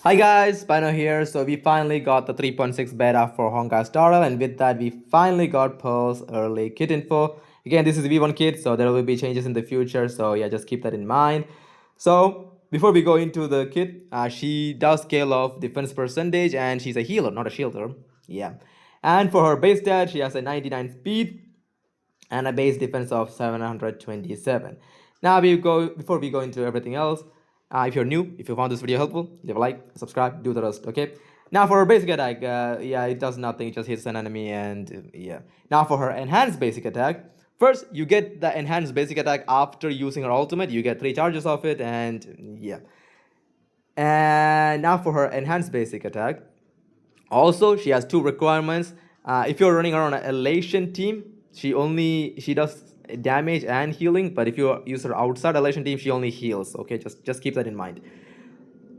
Hi guys, Spino here. So we finally got the 3.6 beta for Honkai Star Rail, and with that we finally got Pearl's early kit info. Again, this is V1 kit, so there will be changes in the future, so yeah, just keep that in mind. So before we go into the kit, she does scale off defense percentage, and she's a healer, not a shielder. Yeah. And for her base stat, she has a 99 speed and a base defense of 727. Now before we go into everything else, if you're new, if you found this video helpful, leave a like, subscribe, do the rest, okay? Now for her basic attack, yeah, it does nothing, it just hits an enemy and yeah. Now for her enhanced basic attack, first you get the enhanced basic attack after using her ultimate, you get 3 charges of it and yeah. And now for her enhanced basic attack, also, she has two requirements. If you're running her on an elation team, she does damage and healing. But if you use her outside elation team, she only heals. Okay, just keep that in mind.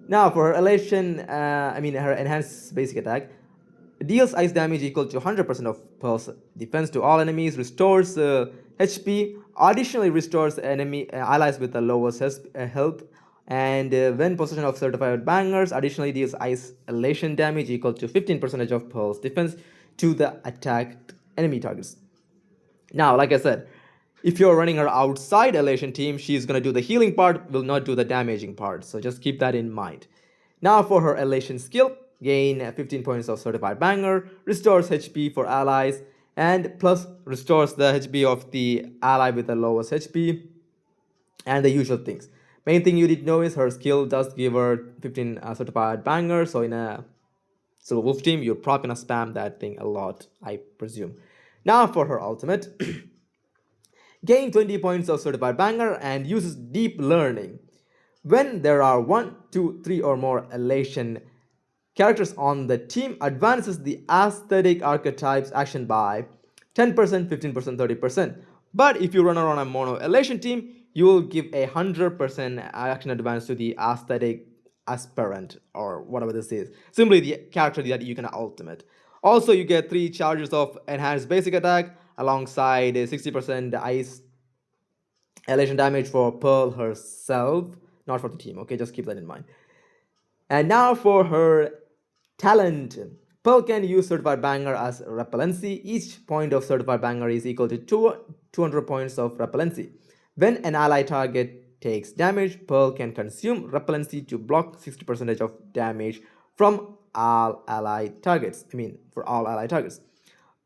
Now for her elation, her enhanced basic attack, deals ice damage equal to 100% of Pearl's defense to all enemies, restores HP, additionally restores enemy allies with the lowest health, and when possession of certified bangers, additionally deals isolation damage equal to 15% of Pearl's defense to the attacked enemy targets. Now, like I said, if you're running her outside elation team, she's gonna do the healing part, will not do the damaging part. So just keep that in mind. Now for her elation skill, gain 15 points of certified banger, restores HP for allies, and plus restores the HP of the ally with the lowest HP, and the usual things. Main thing you did know is her skill does give her 15 certified banger, so in a Silver Wolf team, you're probably gonna spam that thing a lot, I presume. Now for her ultimate. Gain 20 points of certified banger and uses deep learning. When there are 1, 2, 3 or more elation characters on the team, advances the aesthetic archetypes action by 10%, 15%, 30%. But if you run around a mono elation team, you will give a 100% action advance to the aesthetic aspirant or whatever this is. Simply the character that you can ultimate. Also, you get 3 charges of enhanced basic attack alongside a 60% ice elation damage for Pearl herself, not for the team. Okay, just keep that in mind. And now for her talent. Pearl can use Certified Banger as repellency. Each point of Certified Banger is equal to 200 points of repellency. When an ally target takes damage, Pearl can consume repellency to block 60% of damage from all ally targets. For all ally targets.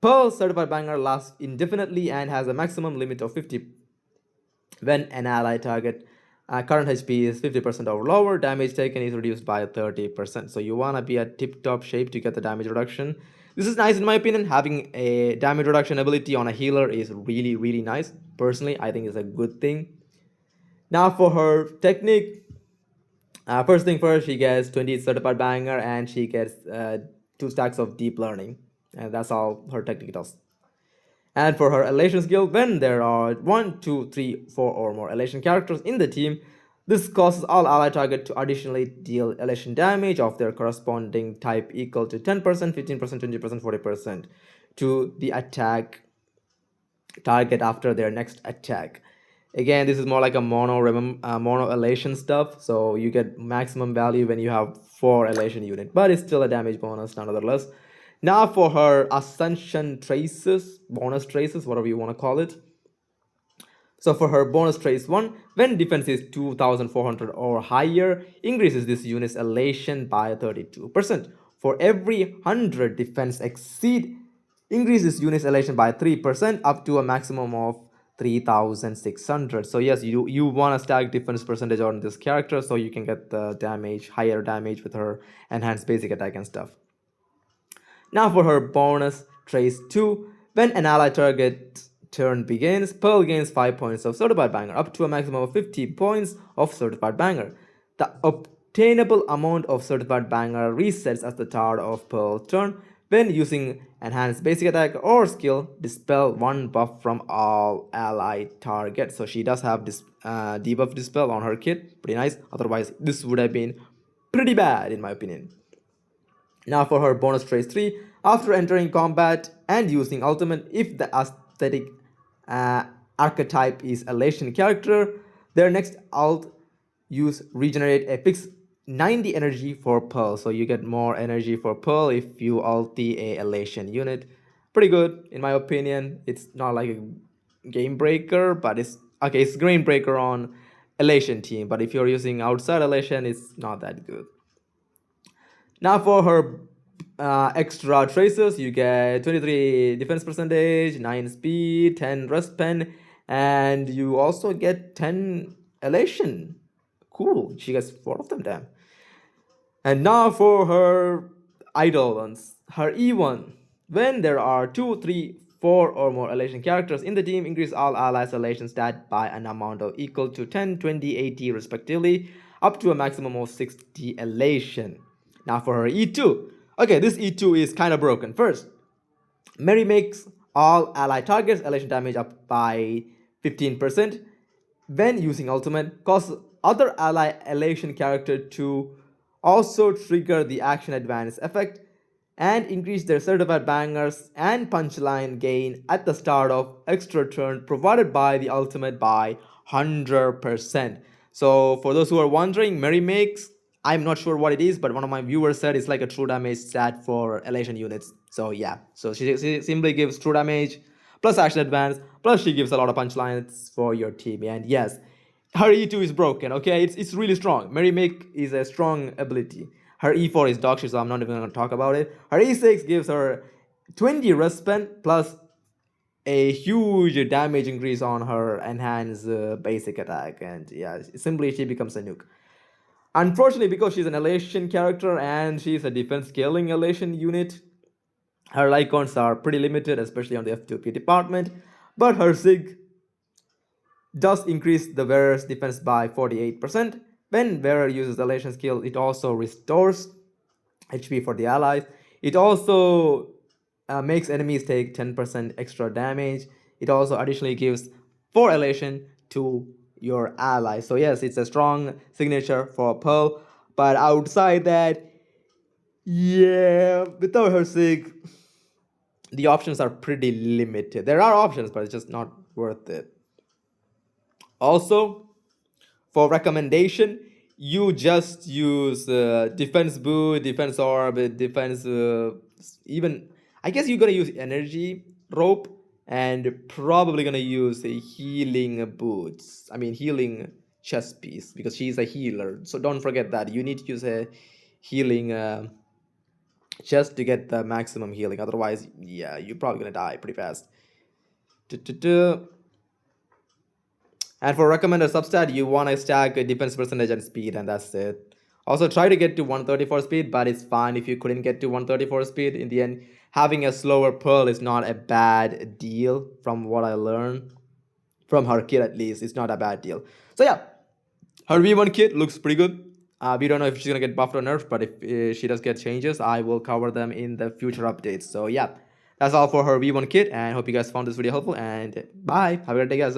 Pearl's Certified Banger lasts indefinitely and has a maximum limit of 50. When an ally target current HP is 50% or lower, damage taken is reduced by 30%. So you want to be at tip-top shape to get the damage reduction. This is nice in my opinion. Having a damage reduction ability on a healer is really, really nice. Personally, I think it's a good thing. Now for her technique, first thing first, she gets 20 certified banger and she gets 2 stacks of deep learning. And that's all her technique does. And for her elation skill, when there are 1, 2, 3, 4 or more elation characters in the team, this causes all ally target to additionally deal elation damage of their corresponding type equal to 10%, 15%, 20%, 40% to the attack target after their next attack. Again, this is more like a mono elation stuff, so you get maximum value when you have 4 elation unit, but it's still a damage bonus nonetheless. Now for her ascension traces, bonus traces, whatever you want to call it. So for her bonus trace 1, when defense is 2400 or higher, increases this unit's elation by 32%. For every 100 defense exceed, increases unit's elation by 3% up to a maximum of 3600. So yes, you want to stack defense percentage on this character so you can get the damage, higher damage with her enhanced basic attack and stuff. Now for her bonus trace 2, when an ally target turn begins, Pearl gains 5 points of certified banger up to a maximum of 50 points of certified banger. The obtainable amount of certified banger resets at the start of Pearl's turn when using enhanced basic attack or skill dispel 1 buff from all ally targets. So she does have this debuff dispel on her kit, pretty nice. Otherwise this would have been pretty bad in my opinion. Now for her bonus trace 3, after entering combat and using ultimate, if the aesthetic archetype is elation character, their next alt use regenerate a fixed 90 energy for Pearl. So you get more energy for Pearl if you ulti a elation unit. Pretty good, in my opinion. It's not like a game breaker, but it's okay, it's game breaker on elation team. But if you're using outside elation, it's not that good. Now for her extra traces, you get 23 defense percentage, 9 speed, 10 rest pen, and you also get 10 elation. Cool, she gets 4 of them, damn. And now for her idol ones. Her E1. When there are 2, 3, 4 or more elation characters in the team, increase all allies' elation stat by an amount of equal to 10, 20, 80 respectively, up to a maximum of 60 elation. Now for her E2. Okay, this E2 is kind of broken. First, Mary makes all ally targets elation damage up by 15% when using ultimate, cause other ally elation character to also trigger the action advance effect and increase their certified bangers and punchline gain at the start of extra turn provided by the ultimate by 100%. So for those who are wondering, Mary makes, I'm not sure what it is, but one of my viewers said it's like a true damage stat for elation units. So yeah, so she simply gives true damage plus action advance plus she gives a lot of punchlines for your team. And yes, her E2 is broken, okay? It's really strong. Mary Make is a strong ability. Her E4 is dog shit, so I'm not even going to talk about it. Her E6 gives her 20 respin plus a huge damage increase on her enhanced basic attack. And yeah, simply she becomes a nuke. Unfortunately, because she's an elation character and she's a defense scaling elation unit, her icons are pretty limited, especially on the F2P department. But her SIG does increase the wearer's defense by 48%. When wearer uses the elation skill, it also restores HP for the allies. It also makes enemies take 10% extra damage. It also additionally gives 4 elation to your allies. So yes, it's a strong signature for Pearl. But outside that, yeah, without her sig, the options are pretty limited. There are options, but it's just not worth it. Also, for recommendation, you just use defense boot, defense orb, defense even. I guess you're gonna use energy rope and probably gonna use a healing boots. I mean healing chest piece because she's a healer. So don't forget that you need to use a healing chest to get the maximum healing. Otherwise, yeah, you're probably gonna die pretty fast. And for recommended substat, you want to stack defense percentage and speed, and that's it. Also, try to get to 134 speed, but it's fine if you couldn't get to 134 speed. In the end, having a slower Pearl is not a bad deal from what I learned. From her kit, at least. It's not a bad deal. So, yeah, her V1 kit looks pretty good. We don't know if she's going to get buffed or nerfed, but if she does get changes, I will cover them in the future updates. So, yeah, that's all for her V1 kit, and hope you guys found this video helpful. And bye. Have a great day, guys.